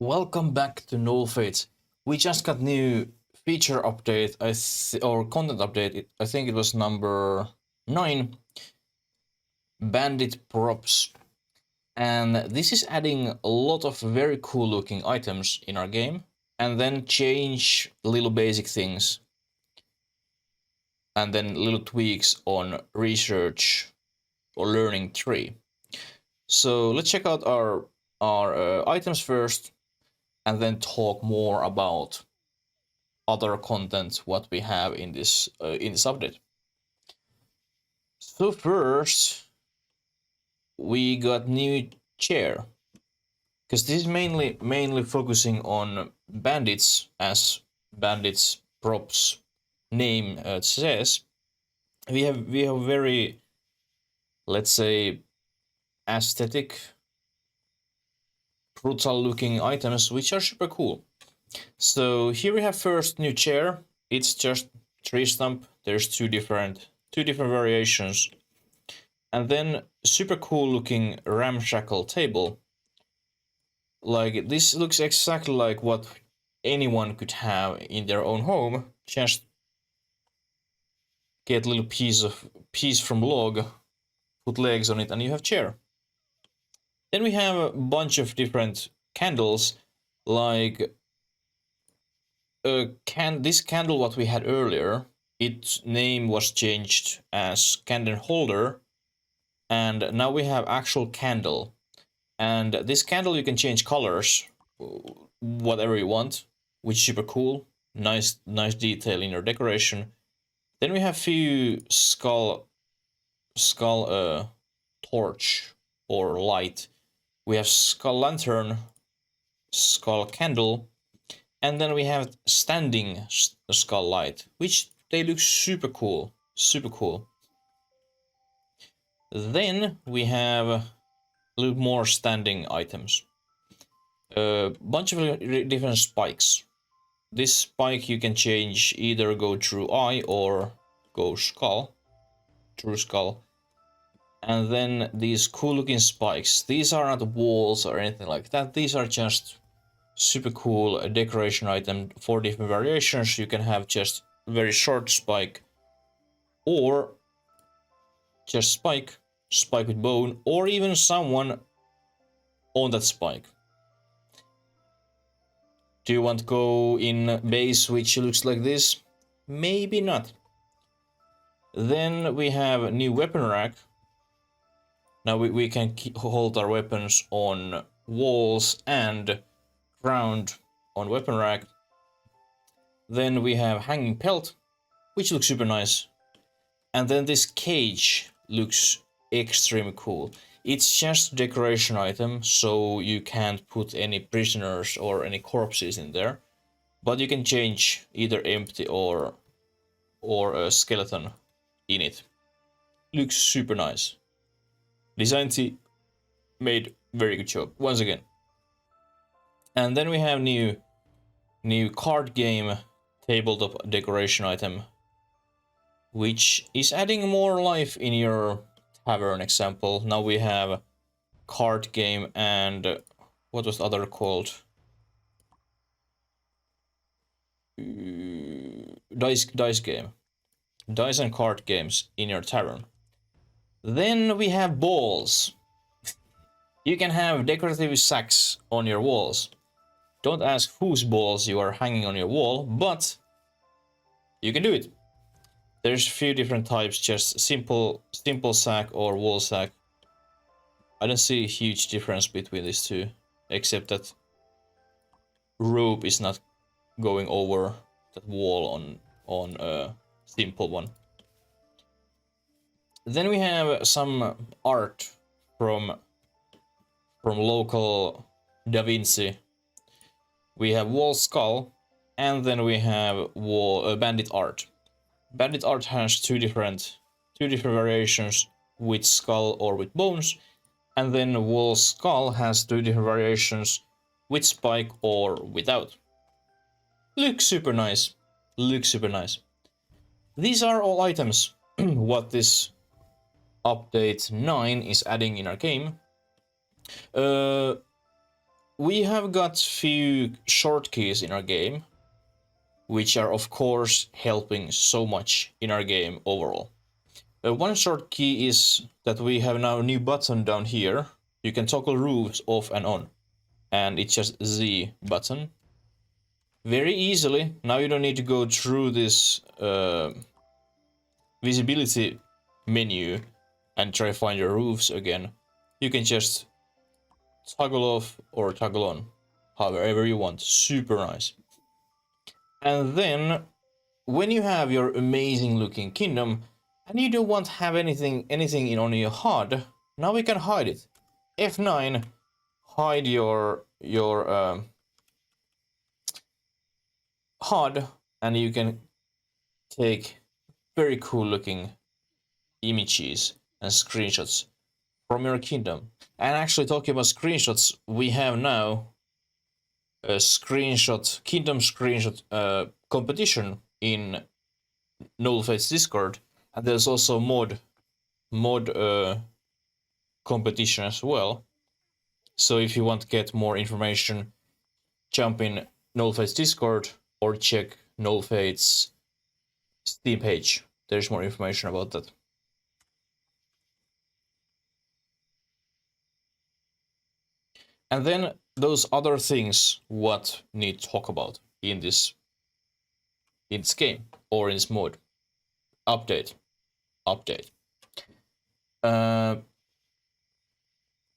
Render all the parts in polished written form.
Welcome back to Null Fates. We just got new feature update, or content update. I think it was number 9, Bandit props. And this is adding a lot of very cool looking items in our game, and then change little basic things, and then little tweaks on research or learning tree. So let's check out our items first, and then talk more about other content what we have in this update. So first, we got new chair, because this is mainly focusing on bandits, as bandits props name says. We have very, let's say, aesthetic, brutal looking items which are super cool. So here we have first new chair. It's just tree stump. There's two different variations, and then super cool looking ramshackle table. Like, this looks exactly like what anyone could have in their own home. Just get a little piece from log, put legs on it, and you have chair. Then we have a bunch of different candles, like this candle what we had earlier. Its name was changed as candle holder, and now we have actual candle. And this candle you can change colors, whatever you want, which is super cool. Nice detail in your decoration. Then we have few skull torch or light. We have skull lantern, skull candle, and then we have standing skull light, which they look super cool. Then we have a little more standing items. A bunch of different spikes. This spike you can change, either go through eye or go skull, through skull. And then these cool looking spikes. These are not walls or anything like that. These are just super cool decoration item for different variations. You can have just very short spike, or just spike with bone, or even someone on that spike. Do you want to go in base which looks like this? Maybe not. Then we have a new weapon rack. Now we can hold our weapons on walls and ground on weapon rack. Then we have hanging pelt, which looks super nice. And then this cage looks extremely cool. It's just a decoration item, so you can't put any prisoners or any corpses in there. But you can change either empty or a skeleton in it. Looks super nice. Design team made very good job once again. And then we have new card game tabletop decoration item, which is adding more life in your tavern example. Now we have card game and what was the other called? Dice game. Dice and card games in your tavern. Then we have balls. You can have decorative sacks on your walls. Don't ask whose balls you are hanging on your wall, but you can do it. There's a few different types, just simple sack or wall sack. I don't see a huge difference between these two, except that rope is not going over that wall on a simple one. Then we have some art from local Da Vinci. We have wall skull, and then we have bandit art. Bandit art has two different variations, with skull or with bones, and then wall skull has two different variations, with spike or without. Looks super nice. These are all items what this update 9 is adding in our game. we have got few short keys in our game, which are of course helping so much in our game overall. One short key is that we have now a new button down here. You can toggle roofs off and on, and it's just Z button. Very easily, now you don't need to go through this visibility menu and try to find your roofs again. You can just toggle off or toggle on, however you want. Super nice. And then, when you have your amazing looking kingdom, and you don't want to have anything in on your HUD, now we can hide it. F9, hide your HUD, and you can take very cool looking images and screenshots from your kingdom. And actually, talking about screenshots, we have now a kingdom screenshot competition in Nullfate's Discord, and there's also mod competition as well. So if you want to get more information, jump in Nullfate's Discord or check Nullfate's Steam page. There's more information about that. And then those other things what need to talk about in this game or in this mode. Update.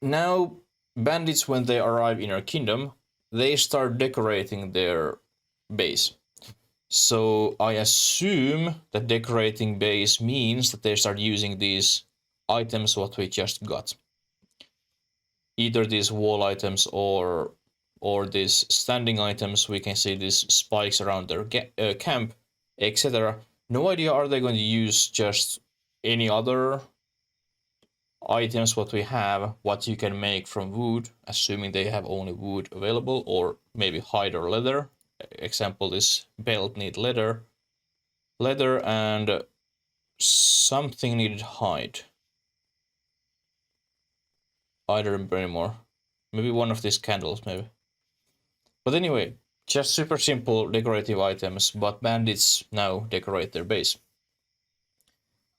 Now bandits, when they arrive in our kingdom, they start decorating their base. So I assume that decorating base means that they start using these items what we just got. Either these wall items or these standing items. We can see these spikes around their camp, etc. No idea are they going to use just any other items what we have, what you can make from wood, assuming they have only wood available, or maybe hide or leather. Example, this belt need leather and something needed hide. I don't remember anymore. Maybe one of these candles, maybe. But anyway, just super simple decorative items, but bandits now decorate their base.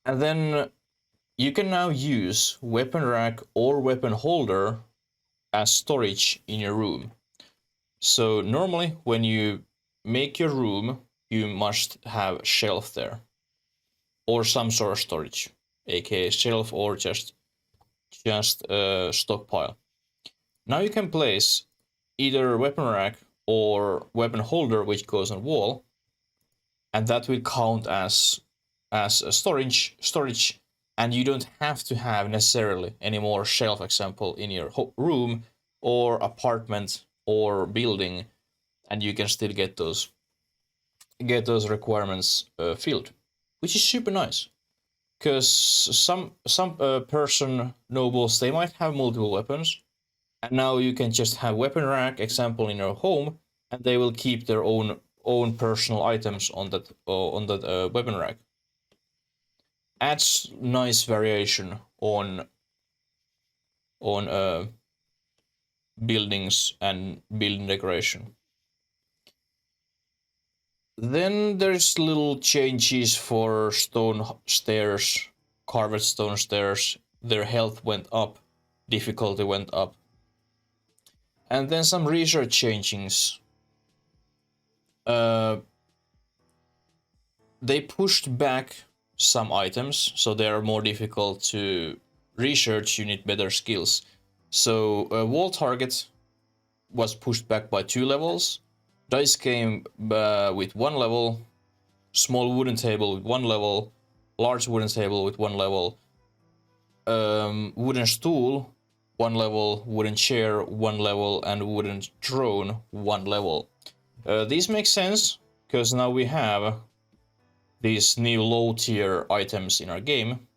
And then you can now use weapon rack or weapon holder as storage in your room. So normally when you make your room, you must have a shelf there, or some sort of storage, aka shelf or just stockpile. Now you can place either weapon rack or weapon holder which goes on wall, and that will count as a storage, and you don't have to have necessarily any more shelf example in your room or apartment or building, and you can still get those requirements filled, which is super nice. Because some person nobles, they might have multiple weapons, and now you can just have weapon rack example in your home, and they will keep their own personal items on that weapon rack. Adds nice variation on buildings and building decoration. Then there's little changes for stone stairs, carved stone stairs. Their health went up, difficulty went up. And then some research changes. They pushed back some items, so they are more difficult to research. You need better skills. So wall target was pushed back by 2 levels. Dice came with 1 level, small wooden table with 1 level, large wooden table with 1 level, wooden stool 1 level, wooden chair 1 level, and wooden throne 1 level. These make sense because now we have these new low tier items in our game,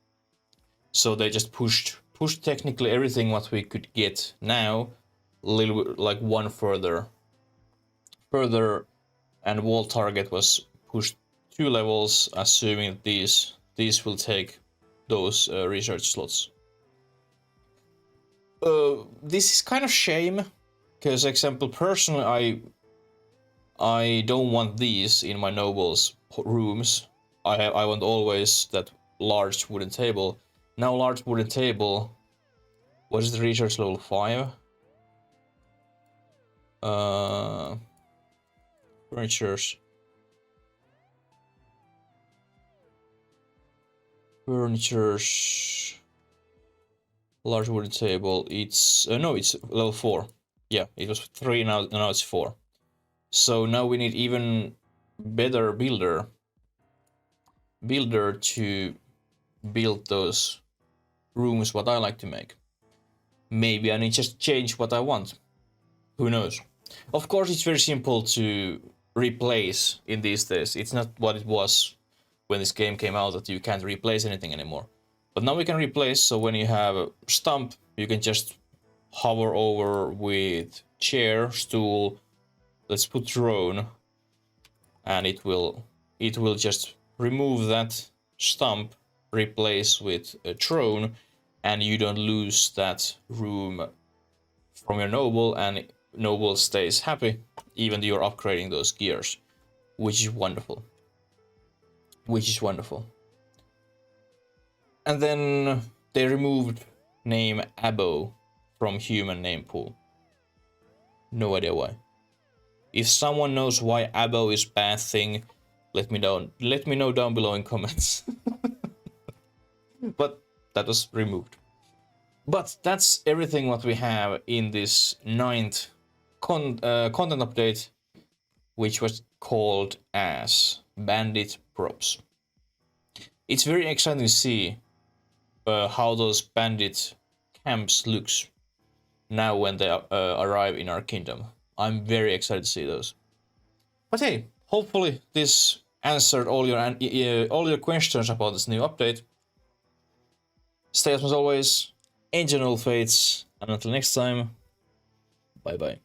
so they just pushed technically everything what we could get now a little bit like 1 further, and wall target was pushed 2 levels, assuming these will take those research slots. This is kind of shame, Because, example, personally, I don't want these in my nobles' rooms. I want always that large wooden table. Now, large wooden table. What is the research level 5? Furnitures. Large wooden table. It's no, it's level 4. Yeah, it was 3 now it's 4. So now we need even better builder to build those rooms what I like to make. Maybe I need just change what I want. Who knows? Of course, it's very simple to replace in these days. It's not what it was when this game came out, that you can't replace anything anymore. But now we can replace, so when you have a stump, you can just hover over with chair, stool, let's put throne, and it will just remove that stump, replace with a throne, and you don't lose that room from your noble, and noble stays happy even though you're upgrading those gears, which is wonderful. And then they removed name Abbo from human name pool. No idea why. If someone knows why Abbo is bad thing, let me know down below in comments. But that was removed. But that's everything what we have in this 9th content update, which was called as Bandit Props. It's very exciting to see how those bandit camps looks now when they arrive in our kingdom. I'm very excited to see those. But hey, hopefully this answered all your questions about this new update. Stay awesome as always, enjoy all fates, and until next time, bye bye.